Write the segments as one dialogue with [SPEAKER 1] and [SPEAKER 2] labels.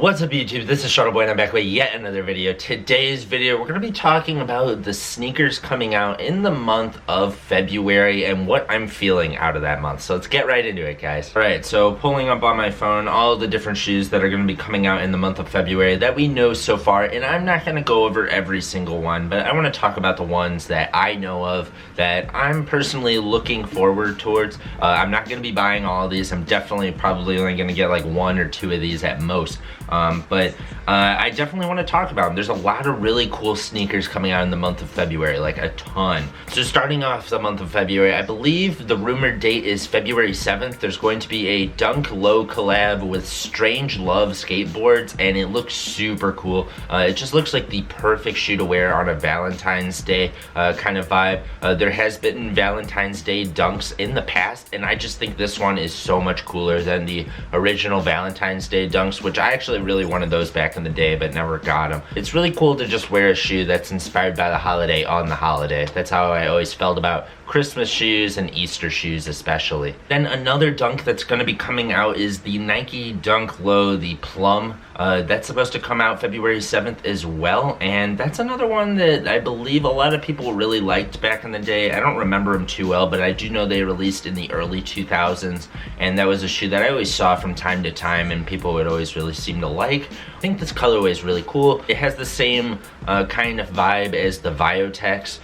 [SPEAKER 1] What's up YouTube, this is Shuttleboy and I'm back with yet another video. Today's video, we're going to be talking about the sneakers coming out in the month of February and what I'm feeling out of that month. So let's get right into it, guys. Alright, so pulling up on my phone all the different shoes that are going to be coming out in the month of February that we know so far, and I'm not going to go over every single one, but I want to talk about the ones that I know of that I'm personally looking forward towards. I'm not going to be buying all of these. I'm definitely probably only going to get like one or two of these at most. But I definitely want to talk about them. There's a lot of really cool sneakers coming out in the month of February, like a ton. So starting off the month of February, I believe the rumored date is February 7th. There's going to be a Dunk Low collab with Strange Love skateboards, and it looks super cool. It just looks like the perfect shoe to wear on a Valentine's Day kind of vibe. There has been Valentine's Day dunks in the past, and I just think this one is so much cooler than the original Valentine's Day dunks, which I actually really wanted those back in the day but never got them. It's really cool to just wear a shoe that's inspired by the holiday on the holiday. That's how I always felt about Christmas shoes and Easter shoes especially. Then another dunk that's going to be coming out is the Nike Dunk Low, the Plum. That's supposed to come out February 7th as well, and that's another one that I believe a lot of people really liked back in the day. I don't remember them too well, but I do know they released in the early 2000s, and that was a shoe that I always saw from time to time and people would always really seem to like. I think this colorway is really cool. It has the same kind of vibe as the Viotex,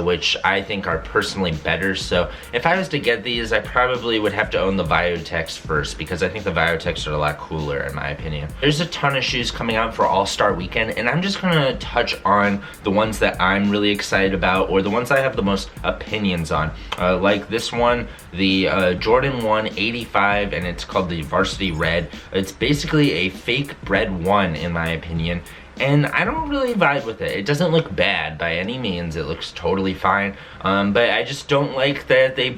[SPEAKER 1] which I think are personally better. So if I was to get these, I probably would have to own the Viotex first, because I think the Viotex are a lot cooler in my opinion. There's a ton of shoes coming out for All-Star Weekend, and I'm just gonna touch on the ones that I'm really excited about, or the ones I have the most opinions on. Like this one, the Jordan 1 85, and it's called the Varsity Red. It's basically a fake Bred 1 in my opinion, and I don't really vibe with it. It doesn't look bad by any means. It looks totally fine, but I just don't like that they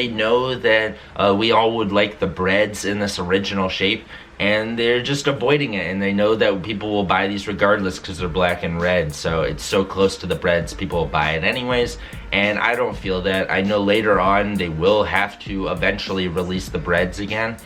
[SPEAKER 1] know that we all would like the breads in this original shape, and they're just avoiding it, and they know that people will buy these regardless because they're black and red. So it's so close to the breads, people will buy it anyways, and I don't feel that. I know later on they will have to eventually release the breads again,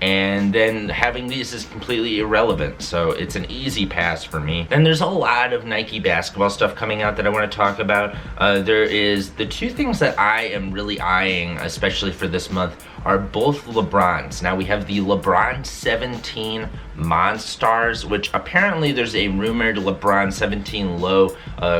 [SPEAKER 1] and then having these is completely irrelevant, so it's an easy pass for me. Then there's a lot of Nike basketball stuff coming out that I want to talk about. There is the two things that I am really eyeing, especially for this month, are both LeBrons. Now we have the LeBron 17 Monstars, which apparently there's a rumored LeBron 17 Low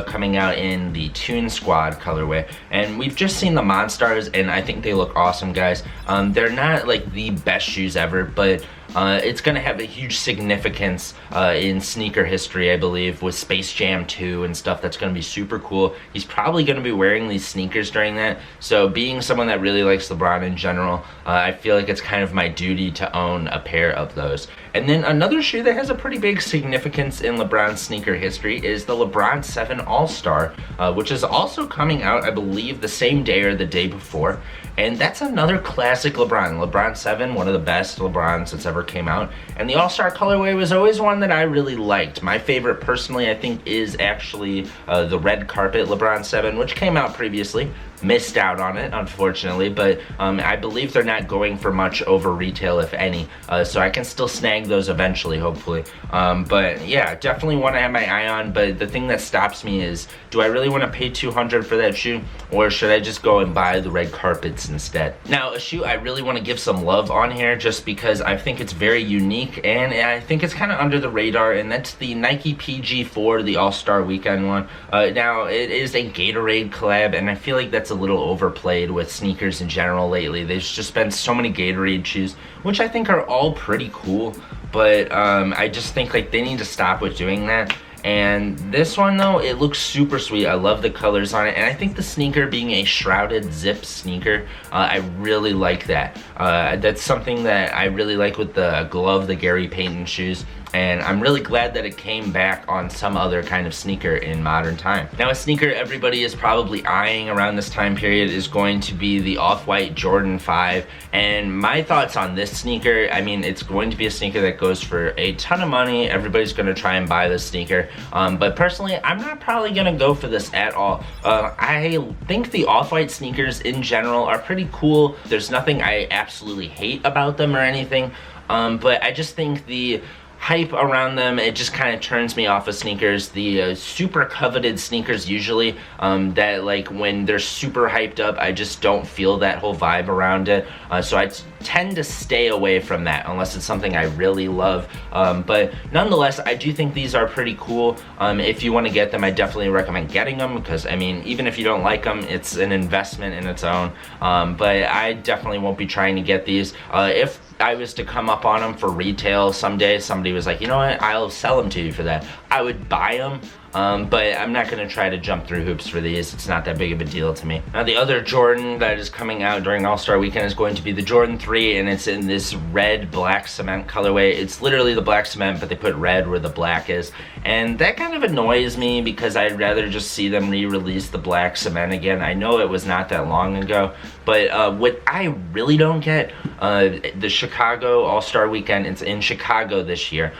[SPEAKER 1] coming out in the Toon Squad colorway, and we've just seen the Monstars and I think they look awesome, guys. They're not like the best shoes ever, but it's gonna have a huge significance in sneaker history, I believe, with Space Jam 2 and stuff. That's gonna be super cool. He's probably gonna be wearing these sneakers during that, so being someone that really likes LeBron in general, I feel like it's kind of my duty to own a pair of those. And then another shoe that has a pretty big significance in LeBron's sneaker history is the LeBron 7 All-Star, which is also coming out, I believe, the same day or the day before. And that's another classic LeBron. LeBron 7, one of the best LeBrons that's ever came out. And the All-Star colorway was always one that I really liked. My favorite personally, I think, is actually the red carpet LeBron 7, which came out previously. Missed out on it, unfortunately, but I believe they're not going for much over retail, if any, so I can still snag those eventually, hopefully. But yeah, definitely want to have my eye on, but the thing that stops me is, do I really want to pay $200 for that shoe, or should I just go and buy the red carpets instead? Now, a shoe I really want to give some love on here, just because I think it's very unique, and I think it's kind of under the radar, and that's the Nike PG4, the All-Star Weekend one. Now, it is a Gatorade collab, and I feel like that's a little overplayed with sneakers in general lately. There's just been so many Gatorade shoes, which I think are all pretty cool, but I just think like they need to stop with doing that. And this one though, it looks super sweet. I love the colors on it, and I think the sneaker being a shrouded zip sneaker, I really like that. That's something that I really like with the glove, the Gary Payton shoes. and I'm really glad that it came back on some other kind of sneaker in modern time. Now, a sneaker everybody is probably eyeing around this time period is going to be the Off-White Jordan 5, and my thoughts on this sneaker, I mean, it's going to be a sneaker that goes for a ton of money. Everybody's going to try and buy this sneaker, but personally, I'm not probably going to go for this at all. I think the Off-White sneakers in general are pretty cool. There's nothing I absolutely hate about them or anything, but I just think the hype around them, it just kind of turns me off of sneakers. The super coveted sneakers usually, that like when they're super hyped up, I just don't feel that whole vibe around it. So I tend to stay away from that unless it's something I really love. But nonetheless, I do think these are pretty cool. If you want to get them, I definitely recommend getting them, because I mean, even if you don't like them, it's an investment in its own. But I definitely won't be trying to get these. If I was to come up on them for retail someday, somebody was like, you know what, I'll sell them to you for that, I would buy them. But I'm not going to try to jump through hoops for these. It's not that big of a deal to me. Now, the other Jordan that is coming out during All-Star Weekend is going to be the Jordan 3, and it's in this red black cement colorway. It's literally the black cement, but they put red where the black is. And that kind of annoys me, because I'd rather just see them re-release the black cement again. I know it was not that long ago, but what I really don't get, the Chicago All-Star Weekend, it's in Chicago this year.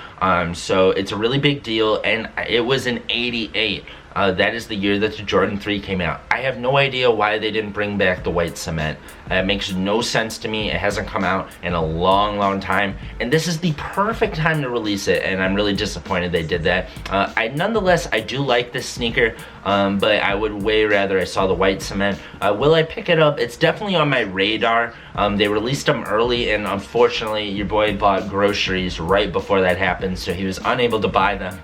[SPEAKER 1] So it's a really big deal, and it was an 88. That is the year that the Jordan 3 came out. I have no idea why they didn't bring back the white cement. It makes no sense to me. It hasn't come out in a long time, and this is the perfect time to release it, and I'm really disappointed they did that. Nonetheless, I do like this sneaker, but I would way rather I saw the white cement. Will I pick it up? It's definitely on my radar. They released them early, and unfortunately, your boy bought groceries right before that happened, so he was unable to buy them.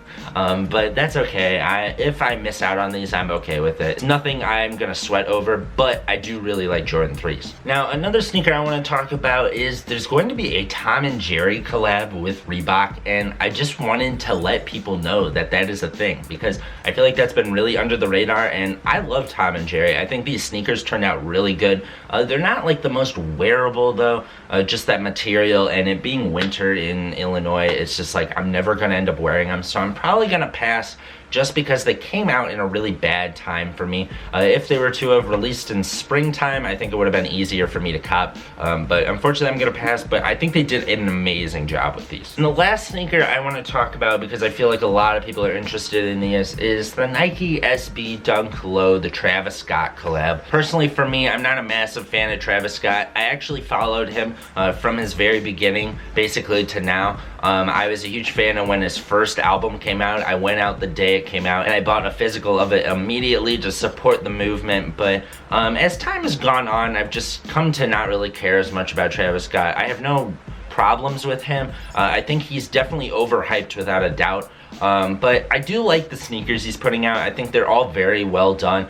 [SPEAKER 1] But that's okay. If I miss out on these, I'm okay with it. It's nothing I'm gonna sweat over, but I do really like Jordan 3s. Now, another sneaker I want to talk about is there's going to be a Tom and Jerry collab with Reebok, and I just wanted to let people know that that is a thing, because I feel like that's been really under the radar, and I love Tom and Jerry. I think these sneakers turned out really good. They're not like the most wearable though, just that material, and it being winter in Illinois, it's just like I'm never gonna end up wearing them, so I'm probably gonna pass, just because they came out in a really bad time for me. If they were to have released in springtime, I think it would have been easier for me to cop, but unfortunately I'm gonna pass, but I think they did an amazing job with these. And the last sneaker I want to talk about, because I feel like a lot of people are interested in these, is the Nike SB Dunk Low, the Travis Scott collab. Personally, for me, I'm not a massive fan of Travis Scott. I actually followed him from his very beginning, basically to now. I was a huge fan of when his first album came out. I went out the day it came out, and I bought a physical of it immediately to support the movement. But as time has gone on, I've just come to not really care as much about Travis Scott. I have no problems with him. I think he's definitely overhyped without a doubt. But I do like the sneakers he's putting out. I think they're all very well done.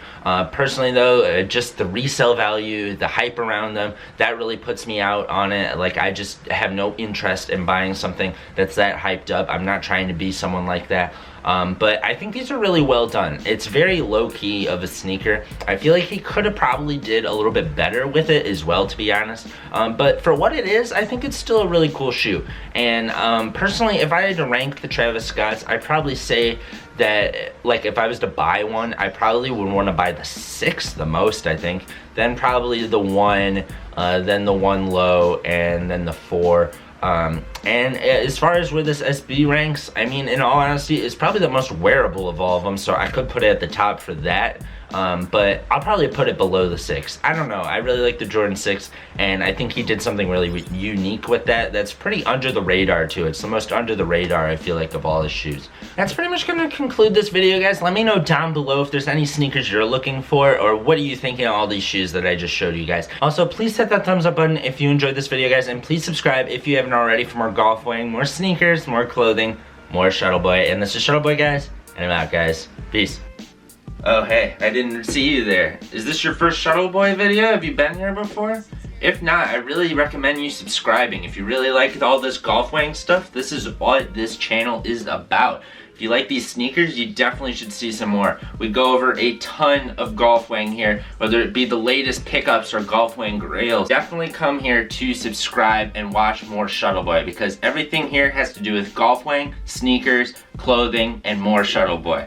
[SPEAKER 1] Personally though, just the resale value, the hype around them, that really puts me out on it. Like, I just have no interest in buying something that's that hyped up. I'm not trying to be someone like that. But I think these are really well done. It's very low-key of a sneaker. I feel like he could have probably did a little bit better with it as well, to be honest. But for what it is, I think it's still a really cool shoe. And personally, if I had to rank the Travis Scotts, I'd probably say that, like, if I was to buy one, I probably would want to buy the 6 the most, I think. Then probably the 1, then the 1 low, and then the 4. And as far as where this SB ranks, I mean, in all honesty, it's probably the most wearable of all of them, so I could put it at the top for that. But I'll probably put it below the 6. I don't know. I really like the Jordan 6, and I think he did something really unique with that. That's pretty under the radar too. It's the most under the radar, I feel like, of all his shoes. That's pretty much going to conclude this video, guys. Let me know down below if there's any sneakers you're looking for, or what are you thinking of all these shoes that I just showed you guys. Also, please hit that thumbs up button if you enjoyed this video, guys, and please subscribe if you haven't already for more golf wearing, more sneakers, more clothing, more Shuttleboy. And this is Shuttleboy, guys, and I'm out, guys. Peace. Oh, hey, I didn't see you there. Is this your first Shuttleboy video? Have you been here before? If not, I really recommend you subscribing. If you really like all this golf wearing stuff, this is what this channel is about. If you like these sneakers, you definitely should see some more. We go over a ton of golf wearing here, whether it be the latest pickups or golf wearing grails. Definitely come here to subscribe and watch more Shuttleboy, because everything here has to do with golf wearing, sneakers, clothing, and more Shuttleboy.